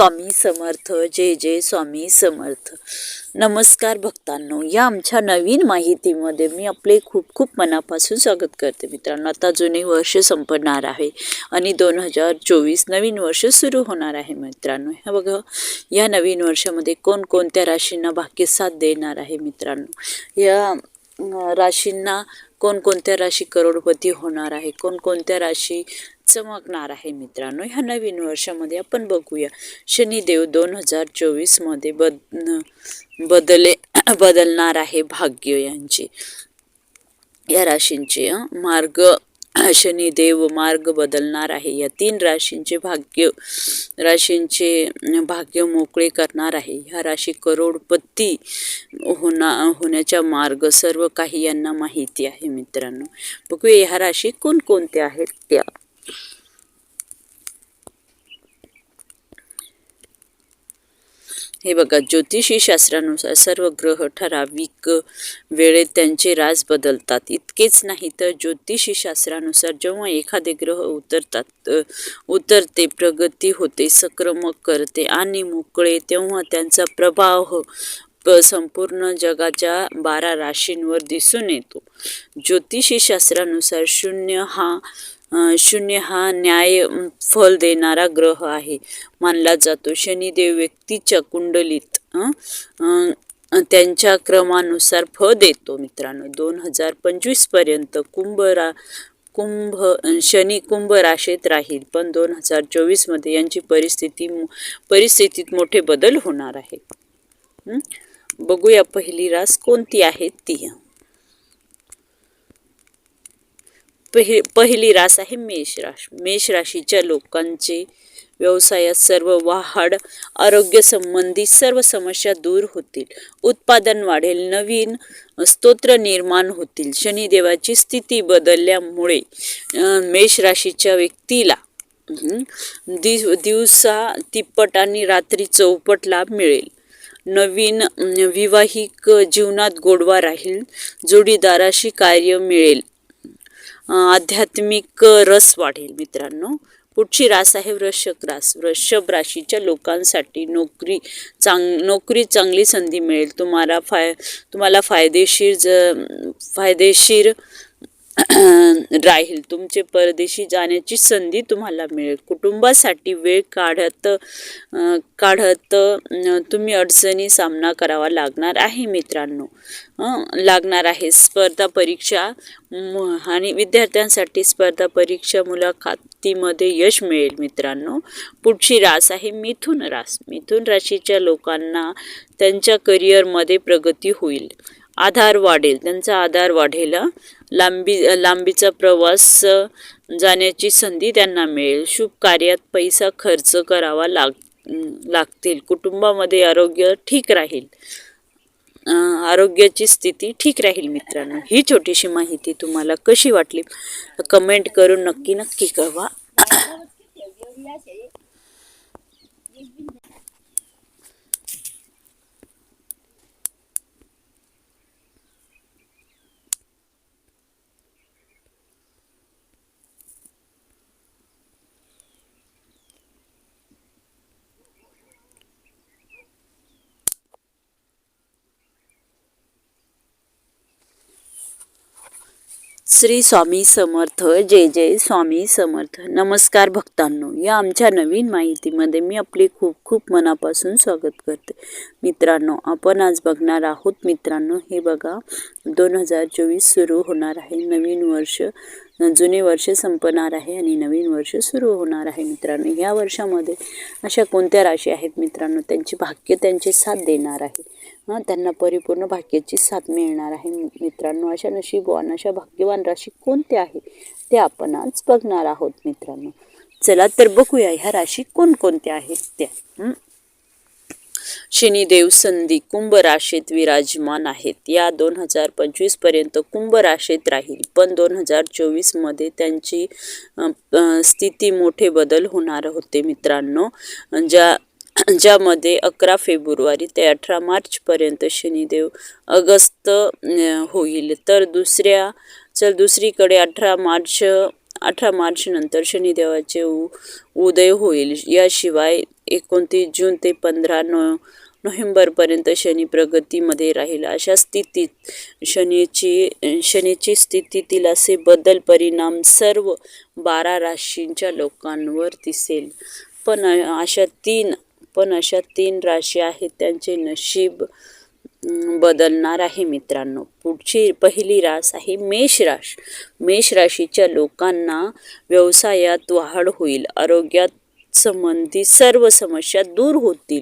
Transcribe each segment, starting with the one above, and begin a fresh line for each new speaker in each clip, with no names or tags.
स्वामी समर्थ. जय जय स्वामी समर्थ. नमस्कार भक्तांनो, या आमच्या नवीन माहितीमध्ये मी आपले खूप खूप मनापासून स्वागत करते. मित्रांनो, आता जुने वर्ष संपणार आहे आणि 2024 नवीन वर्ष सुरू होणार आहे. मित्रांनो, हे बघा, या नवीन वर्षामध्ये कोणकोणत्या राशींना भाग्य साथ देणार आहे. मित्रांनो, या राशींना कोणकोणत्या राशी करोडपती होणार आहे, कोणकोणत्या राशी चमकणार आहे. मित्रांनो, ह्या नवीन वर्षामध्ये आपण बघूया शनिदेव 2024 मध्ये बदलणार आहे भाग्य यांचे, या राशींचे मार्ग. शनिदेव मार्ग बदलणार आहे. या 3 राशींचे भाग्य मोकळे करणार आहे. ह्या राशी करोडपती होण्याचा मार्ग सर्व काही यांना माहिती आहे. मित्रांनो, बघूया ह्या राशी कोणकोणत्या आहेत त्या. हे बघा, ज्योतिषी शास्त्रानुसार सर्व ग्रह ठराविक वेळेत त्यांचे रास बदलतात. इतकेच नाही तर ज्योतिषी शास्त्रानुसार जेव्हा एखादे ग्रह उतरते, प्रगती होते, संक्रमक करते आणि मोकळे, तेव्हा त्यांचा प्रभाव संपूर्ण जगाच्या 12 राशींवर दिसून येतो. ज्योतिषी शास्त्रानुसार शून्य हा न्याय फल देणारा ग्रह आहे मानला जातो. शनिदेव व्यक्तीच्या कुंडलीत त्यांच्या क्रमानुसार फळ देतो. मित्रांनो, 2025 पर्यंत शनी कुंभ राशीत राहील, पण 2024 मध्ये यांची परिस्थितीत मोठे बदल होणार आहे. बघूया पहिली रास कोणती आहे ती. पहिली रास आहे मेष राशी. मेष राशीच्या लोकांचे व्यवसायात सर्व वाढ, आरोग्य संबंधी सर्व समस्या दूर होतील, उत्पादन वाढेल, नवीन स्तोत्र निर्माण होतील. शनिदेवाची स्थिती बदलल्यामुळे मेष राशीच्या व्यक्तीला दिवसा तिप्पट आणि रात्री चौपट लाभ मिळेल. नवीन विवाहिक जीवनात गोडवा राहील, जोडीदाराशी कार्य मिळेल, आध्यात्मिक रस वाढेल. मित्रांनो, पुढची रास आहे वृश्चिक रास. वृषभ राशीच्या लोकांसाठी नोकरी चांगली संधी मिळेल. तुम्हाला फायदेशीर राहील. तुमचे परदेशी जाण्याची संधी तुम्हाला मिळेल. कुटुंबासाठी वेळ काढत तुम्ही अडचणी सामना करावा लागणार आहे. मित्रांनो, लागणार आहे. स्पर्धा परीक्षा आणि विद्यार्थ्यांसाठी स्पर्धा परीक्षा मुलाखतीमध्ये यश मिळेल. मित्रांनो, पुढची रास आहे मिथुन रास. मिथुन राशीच्या लोकांना त्यांच्या करिअरमध्ये प्रगती होईल, आधार वाढेल, त्यांचा आधार वाढेल. लांबीचा प्रवास जाण्याची संधी त्यांना मिळेल. शुभ कार्यात पैसा खर्च करावा लागतील. कुटुंबामध्ये आरोग्य ठीक राहील, आरोग्याची स्थिती ठीक राहील. मित्रांनो, ही छोटीशी माहिती तुम्हाला कशी वाटली कमेंट करून नक्की कळवा. श्री स्वामी समर्थ. जय जय स्वामी समर्थ. नमस्कार भक्तांनो, या आमच्या नवीन माहितीमध्ये मी आपले खूप खूप मनापासून स्वागत करते. मित्रांनो, आपण आज बघणार आहोत. मित्रांनो, हे बघा, 2024 सुरू होणार आहे. नवीन वर्ष, जुने वर्ष संपणार आहे आणि नवीन वर्ष सुरू होणार आहे. मित्रांनो, या वर्षामध्ये अशा कोणत्या राशी आहेत मित्रांनो, त्यांची भाग्य त्यांचे साथ देणार आहे. त्यांना परिपूर्ण भाग्याची साथ मिळणार आहे. मित्रांनो, अशा नशीबवान, अशा भाग्यवान राशी कोणत्या आहेत ते आपण आज बघणार आहोत. मित्रांनो, चला तर बघूया ह्या राशी कोणकोणत्या आहेत त्या. शनिदेव संधी कुंभ राशीत विराजमान आहेत. या 2025 पर्यंत कुंभ राशीत राहील, पण 2024 मध्ये त्यांची स्थिती मोठे बदल होणार होते. मित्रांनो, ज्यामध्ये 11 फेब्रुवारी ते 18 मार्च पर्यंत शनिदेव अगस्त होईल, तर दुसरीकडे 18 मार्च नंतर शनिदेवाचे उदय होईल. याशिवाय 29 जून ते 15 नोव्हेंबरपर्यंत शनी प्रगतीमध्ये राहील. अशा स्थितीत शनीची स्थितीतील असे बदल परिणाम सर्व 12 राशींच्या लोकांवर दिसेल. पण अशा तीन राशी आहेत त्यांचे नशीब बदलणार आहे मित्रांनो. पहिली रास आहे मेष राशी. मेष राशीच्या लोकांना व्यवसायात वाढ होईल. आरोग्यात संबंधी सर्व समस्या दूर होतील.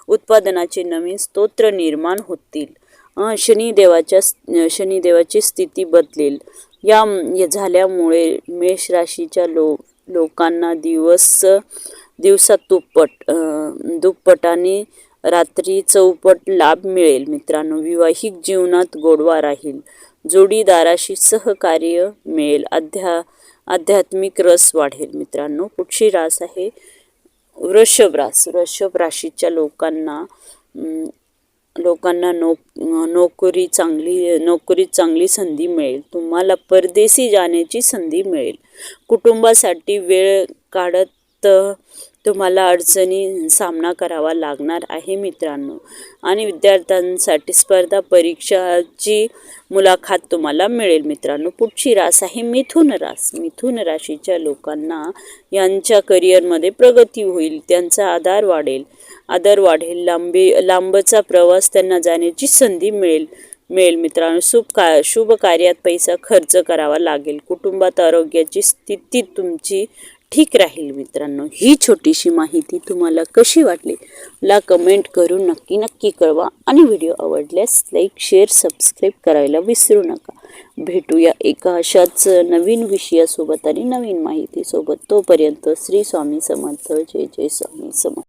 उत्पादनाचे नवीन स्तोत्र निर्माण होतील. शनिदेवाची स्थिती बदलेल. या झाल्यामुळे मेष राशीच्या लोकांना दिवसात दुप्पट आणि रात्री चौपट लाभ मिळेल मित्रांनो. वैवाहिक जीवनात गोडवा राहील. जोडीदाराशी सहकार्य मिळेल. आध्यात्मिक रस वाढेल मित्रांनो. पुढची रास आहे वृषभ रास. वृषभ राशीच्या लोकांना नोकरीत चांगली संधी मिळेल. तुम्हाला परदेशी जाण्याची संधी मिळेल. कुटुंबासाठी वेळ काढत तुम्हाला अडचणी सामना करावा लागणार आहे मित्रांनो. आणि विद्यार्थ्यांसाठी स्पर्धा परीक्षाची मुलाखत तुम्हाला मिळेल मित्रांनो. पुढची रास आहे मिथुन रास. मिथुन राशीच्या लोकांना यांच्या करिअरमध्ये प्रगती होईल. त्यांचा आदर वाढेल. लांबचा प्रवास त्यांना जाण्याची संधी मिळेल मित्रांनो. शुभ कार्यात पैसा खर्च करावा लागेल. कुटुंबात आरोग्याची स्थिती तुमची ठीक राहील मित्रांनो. ही छोटीशी माहिती तुम्हाला कशी वाटली मला कमेंट करून नक्की कळवा. आणि व्हिडिओ आवडल्यास लाईक शेअर सबस्क्राईब करायला विसरू नका. भेटूया एका अशाच नवीन विषयासोबत आणि नवीन माहितीसोबत. तोपर्यंत श्री स्वामी समर्थ. जय जय स्वामी समर्थ.